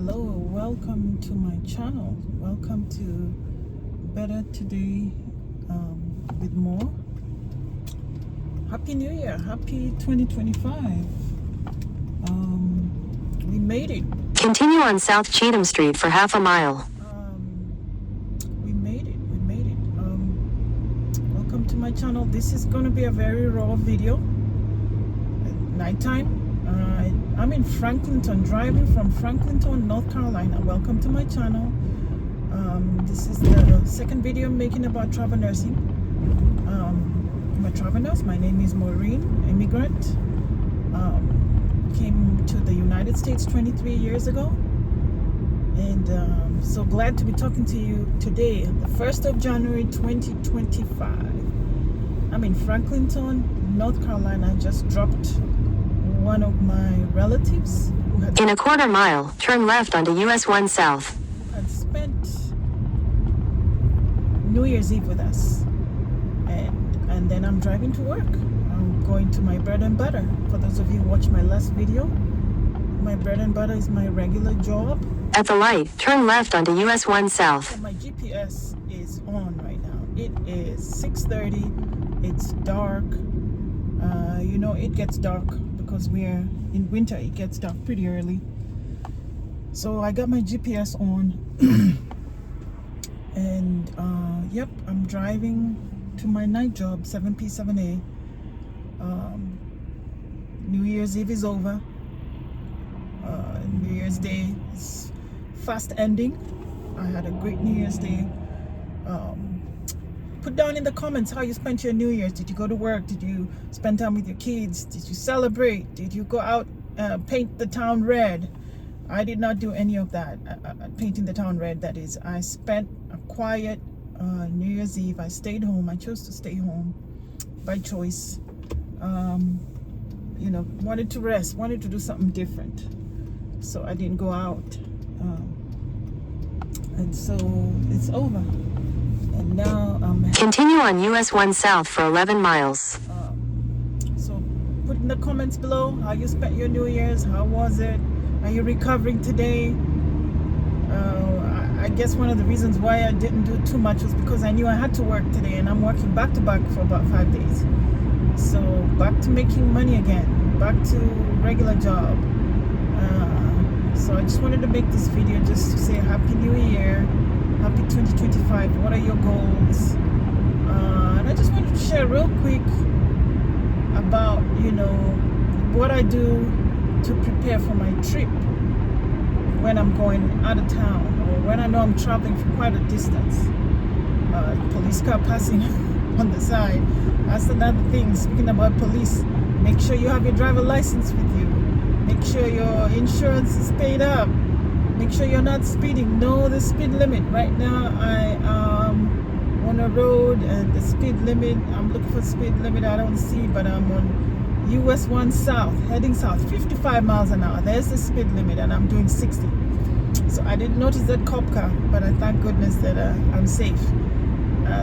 Hello, welcome to my channel. Welcome to Better Today with More. Happy New Year, happy 2025. We made it. Continue on South Cheatham Street for half a mile. We made it. Welcome to my channel. This is going to be a very raw video at nighttime. I'm in Franklinton, driving from Franklinton, North Carolina. Welcome to my channel. This is the second video I'm making about travel nursing. I'm a travel nurse. My name is Maureen, immigrant. Came to the United States 23 years ago. And so glad to be talking to you today, the 1st of January 2025. I'm in Franklinton, North Carolina. I just dropped one of my relatives who had In a quarter mile, turn left onto US 1 South. spent New Year's Eve with us, and then I'm driving to work. I'm going to my bread and butter. For those of you who watched my last video, my bread and butter is my regular job. At the light, turn left onto US 1 South. So my GPS is on right now. It is 6:30. It's dark. It gets dark because we're in winter. It gets dark pretty early. So I got my GPS on. And yep, I'm driving to my night job, 7P 7A. New Year's Eve is over. New Year's Day is fast ending. I had a great New Year's Day. Put down in the comments how you spent your New Year's. Did you go to work? Did you spend time with your kids? Did you celebrate? Did you go out, paint the town red? I did not do any of that, painting the town red, that is. I spent a quiet New Year's Eve. I stayed home. I chose to stay home by choice. Wanted to rest, wanted to do something different. So I didn't go out. And so it's over. And now I'm Continue on US 1 South for 11 miles. So put in the comments below how you spent your New Year's. How was it? Are you recovering today? I guess one of the reasons why I didn't do too much was because I knew I had to work today, and I'm working back to back for about 5 days. So back to making money again, back to regular job. So I just wanted to make this video just to say Happy New Year, Happy 2025. What are your goals? And I just wanted to share real quick about what I do to prepare for my trip when I'm going out of town, or when I know I'm traveling for quite a distance. Police car passing on the side. That's another thing. Speaking about police, make sure you have your driver license with you. Make sure your insurance is paid up. Make sure you're not speeding. Know the speed limit. Right now I am on a road, and the speed limit, I'm looking for speed limit I don't see, but I'm on US 1 South, heading south, 55 miles an hour. There's the speed limit, and I'm doing 60. So I didn't notice that cop car, but I thank goodness that I'm safe.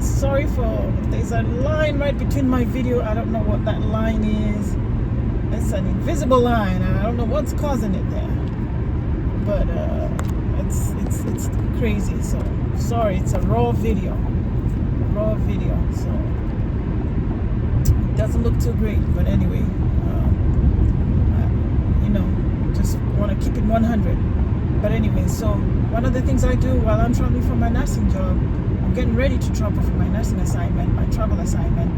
Sorry for, there's a line right between my video. I don't know what that line is. It's an invisible line. I don't know what's causing it there, but it's crazy. So sorry, it's a raw video, so it doesn't look too great, but anyway, just want to keep it 100. But anyway, so one of the things I do while I'm traveling for my nursing job, I'm getting ready to travel for my nursing assignment, my travel assignment,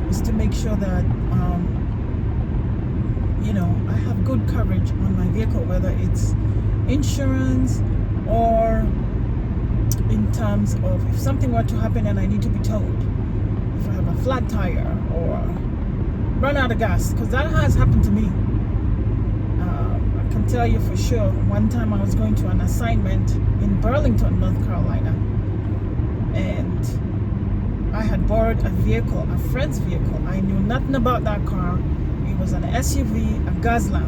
is to make sure that I have good coverage on my vehicle, whether it's insurance or in terms of if something were to happen and I need to be towed, if I have a flat tire or run out of gas, because that has happened to me. I can tell you for sure, one time I was going to an assignment in Burlington, North Carolina, and I had borrowed a vehicle, a friend's vehicle. I knew nothing about that car. It was an SUV, a Gazla,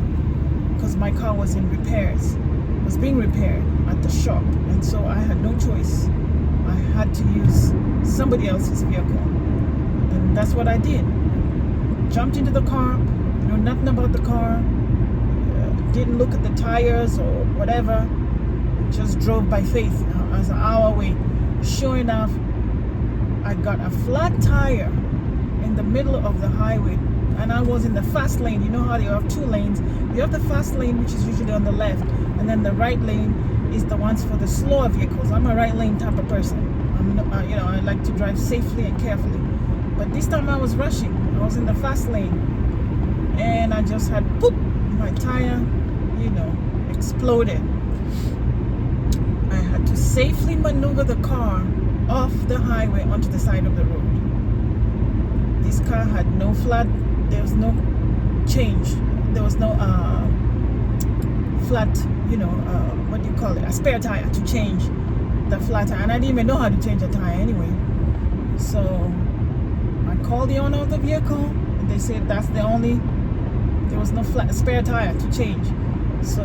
because my car was in repairs, was being repaired at the shop, and so I had no choice. I had to use somebody else's vehicle, and that's what I did. Jumped into the car, knew nothing about the car, didn't look at the tires or whatever, just drove by faith. I was an hour away. Sure enough, I got a flat tire in the middle of the highway, and I was in the fast lane. You know how you have two lanes. You have the fast lane, which is usually on the left, and then the right lane is the ones for the slower vehicles. I'm a right lane type of person. I'm not, I like to drive safely and carefully. But this time I was rushing. I was in the fast lane, and I just had poop. My tire, exploded. I had to safely maneuver the car off the highway onto the side of the road. This car had no flat. There was no change. There was no flat. What do you call it? A spare tire to change the flat tire, and I didn't even know how to change a tire anyway. So I called the owner of the vehicle, and they said there was no spare tire to change. So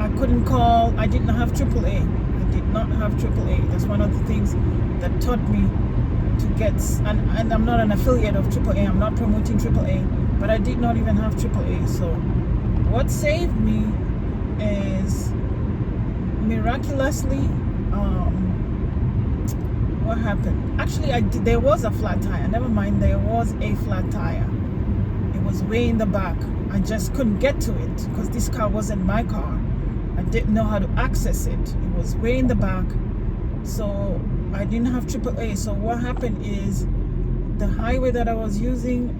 I couldn't call. I didn't have AAA. I did not have AAA. That's one of the things that taught me to get, and I'm not an affiliate of AAA. I'm not promoting AAA, but I did not even have AAA. So what saved me is miraculously, what happened? Actually, there was a flat tire. Never mind, there was a flat tire. It was way in the back. I just couldn't get to it because this car wasn't my car. I didn't know how to access it. It was way in the back. So I didn't have AAA. So what happened is the highway that I was using,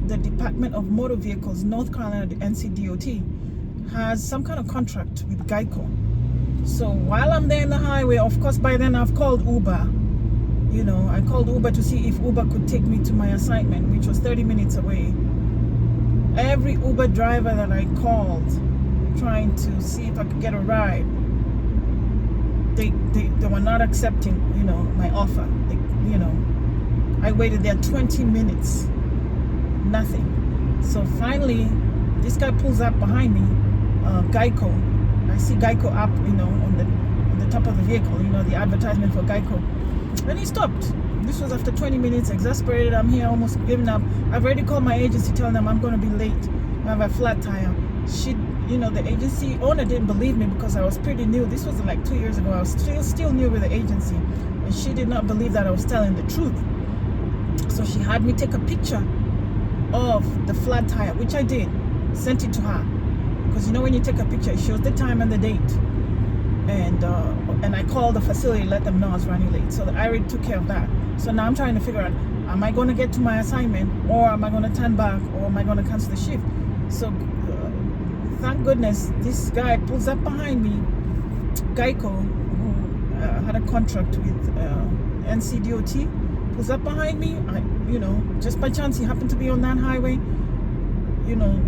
the Department of Motor Vehicles, North Carolina, the NCDOT, has some kind of contract with Geico. So while I'm there in the highway, of course, by then I've called Uber. I called Uber to see if Uber could take me to my assignment, which was 30 minutes away. Every Uber driver that I called, trying to see if I could get a ride, they were not accepting, my offer. I waited there 20 minutes, nothing. So finally, this guy pulls up behind me, Geico. I see Geico up, on the top of the vehicle, the advertisement for Geico. And he stopped. This was after 20 minutes, exasperated. I'm here, almost giving up. I've already called my agency, telling them I'm going to be late. I have a flat tire. The agency owner didn't believe me because I was pretty new. This was like 2 years ago. I was still new with the agency. And she did not believe that I was telling the truth. So she had me take a picture of the flat tire, which I did. Sent it to her. Because when you take a picture, it shows the time and the date. And I called the facility, let them know I was running late. So I already took care of that. So now I'm trying to figure out, am I going to get to my assignment, or am I going to turn back, or am I going to cancel the shift? So thank goodness this guy pulls up behind me, Geico, who had a contract with NCDOT, pulls up behind me. Just by chance he happened to be on that highway,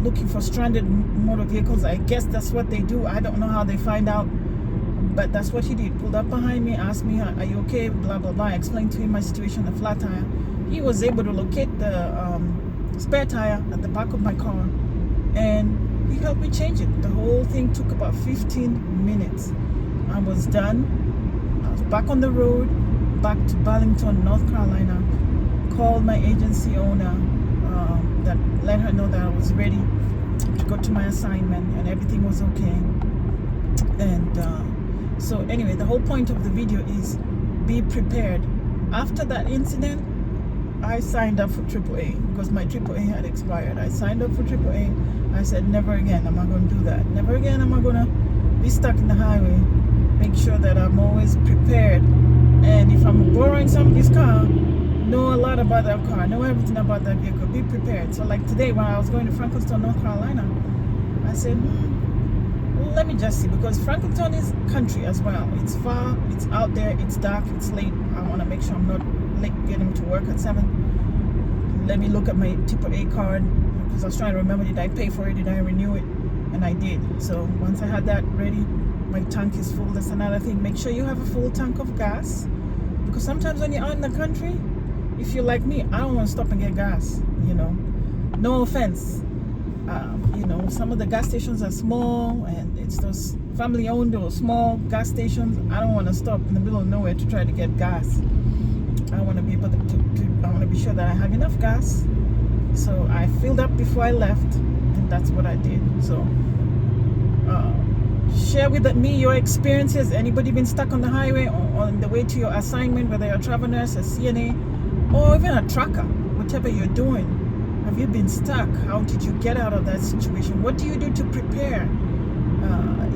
looking for stranded motor vehicles. I guess that's what they do. I don't know how they find out, but that's what he did. Pulled up behind me, asked me, are you okay, blah blah blah. I explained to him my situation, the flat tire. He was able to locate the spare tire at the back of my car, and he helped me change it. The whole thing took about 15 minutes. I was done. I was back on the road, back to Burlington, North Carolina. Called my agency owner, that let her know that I was ready to go to my assignment and everything was okay. And so anyway, the whole point of the video is be prepared. After that incident, I signed up for AAA because my AAA had expired. I signed up for AAA. I said, never again am I going to do that. Never again am I going to be stuck in the highway. Make sure that I'm always prepared. And if I'm borrowing somebody's car, know a lot about that car, know everything about that vehicle, be prepared. So like today when I was going to Franklinton, North Carolina, I said, let me just see, because Franklinton is country as well. It's far, it's out there, it's dark, it's late. I want to make sure I'm not late getting to work at 7. Let me look at my AAA card, because I was trying to remember, did I pay for it, did I renew it? And I did. So once I had that ready, my tank is full. That's another thing. Make sure you have a full tank of gas, because sometimes when you're out in the country, if you're like me, I don't want to stop and get gas, no offense. Some of the gas stations are small, and it's those family owned or small gas stations. I don't want to stop in the middle of nowhere to try to get gas. I want to be able I want to be sure that I have enough gas. So I filled up before I left, and that's what I did. So share with me your experiences. Anybody been stuck on the highway or on the way to your assignment, whether you're a travel nurse, a CNA, or even a trucker, whatever you're doing? Have you been stuck? How did you get out of that situation? What do you do to prepare?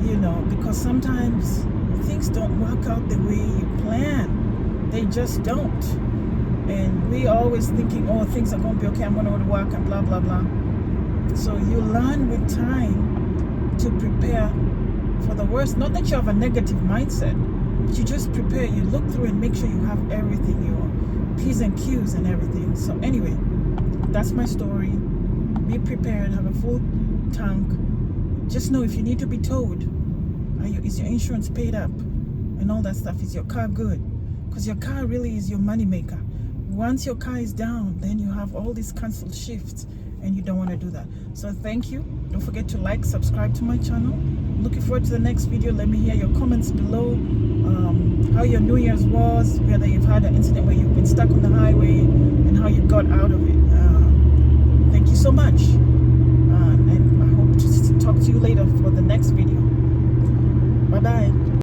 You know, because sometimes things don't work out the way you plan. They just don't. And we always thinking, oh, things are going to be okay, I'm going to go to work and blah, blah, blah. So you learn with time to prepare for the worst. Not that you have a negative mindset, but you just prepare. You look through and make sure you have everything, your P's and Q's and everything. So anyway, that's my story. Be prepared, have a full tank. Just know if you need to be towed, is your insurance paid up and all that stuff? Is your car good? Because your car really is your money maker. Once your car is down, then you have all these canceled shifts, and you don't want to do that. So thank you. Don't forget to like, subscribe to my channel. Looking forward to the next video. Let me hear your comments below, how your New Year's was, whether you've had an incident where you've been stuck on the highway and how you got out of it. Thank you so much.